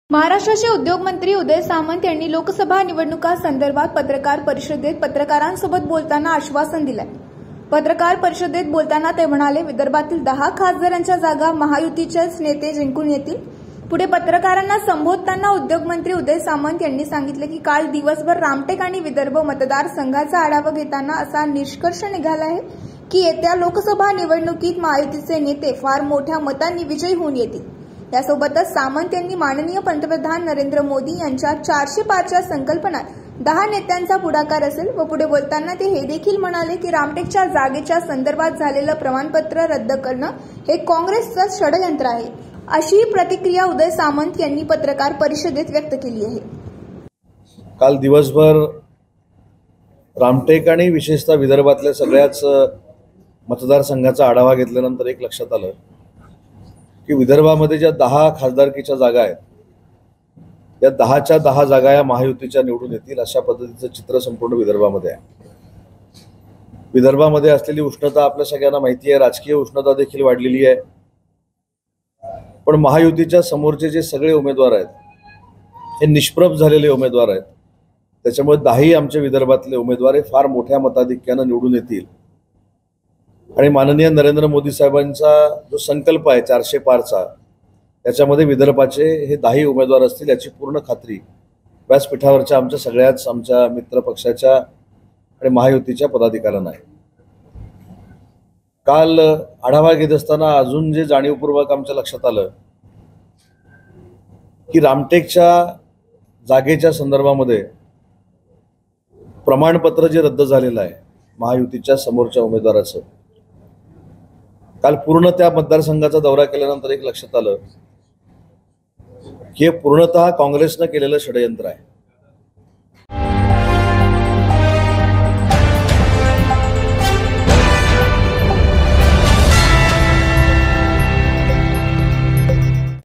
महाराष्ट्राचे उद्योग मंत्री उदय सामंत यांनी लोकसभा निवडणुकांसंदर्भात पत्रकार परिषदेत पत्रकारांसोबत बोलताना आश्वासन दिले। पत्रकार परिषदेत बोलताना ते म्हणाले, विदर्भातील 10 खासदारांच्या जागा महायुतीचेच नेते जिंकून येतील। पुढे पत्रकारांना संबोधताना उद्योगमंत्री उदय सामंत यांनी सांगितले की काल दिवसभर रामटेक आणि विदर्भ मतदारसंघाचा आढावा घेताना असा निष्कर्ष निघाला आहे की येत्या लोकसभा निवडणुकीत महायुतीचे नेते फार मोठ्या मतांनी विजयी होऊन येतील। यासोबतच सामंत यांनी माननीय पंतप्रधान नरेंद्र मोदी यांच्या 400 पारच्या संकल्पनात 10 नेत्यांचा पुढाकार असेल व पुढे बोलताना ते हे देखील म्हणाले की रामटेकच्या जागेच्या संदर्भात झालेलं प्रमाणपत्र रद्द करणं हे काँग्रेसचं षडयंत्र आहे, अशी प्रतिक्रिया उदय सामंत यांनी पत्रकार परिषदेत व्यक्त केली आहे। काल दिवसभर रामटेक आणि विशेषतः विदर्भातल्या सगळ्याच मतदारसंघाचा आढावा घेतल्यानंतर एक लक्षात आलं की विदर्भामध्ये ज्या 10 खासदारकीच्या जागा आहेत या 10च्या 10 जागा या महायुतीच्या निवडून येतील अशा पद्धतीचं चित्र संपूर्ण विदर्भामध्ये आहे। विदर्भामध्ये असलेली उष्णता आपल्या सगळ्यांना माहिती आहे, राजकीय उष्णता देखील वाढलेली आहे। पण महायुतीच्या समोरचे जे सगळे उमेदवार आहेत हे निष्प्रभ झालेले उमेदवार आहेत, त्याच्यामुळे 10ही आमच्या विदर्भातले उमेदवार हे फार मोठ्या मताधिक्यानं निवडून येतील आणि माननीय नरेंद्र मोदी साहेबांचा जो संकल्प आहे 400 पारचा त्याच्यामध्ये विदर्भाचे हे 10ही उमेदवार असतील याची पूर्ण खात्री व्यासपीठावरच्या आमच्या सगळ्याच आमच्या मित्र पक्षाच्या आणि महायुतीच्या पदाधिकाऱ्यांना आहे। काल आढावा घेत असताना अजून जे जाणीवपूर्वक आमच्या लक्षात आलं की रामटेकच्या जागेच्या संदर्भामध्ये प्रमाणपत्र जे रद्द झालेलं आहे महायुतीच्या समोरच्या उमेदवाराचं, काल पूर्ण त्या मतदारसंघाचा दौरा केल्यानंतर एक लक्षात आलं की हे पूर्णतः काँग्रेसनं केलेलं षडयंत्र आहे।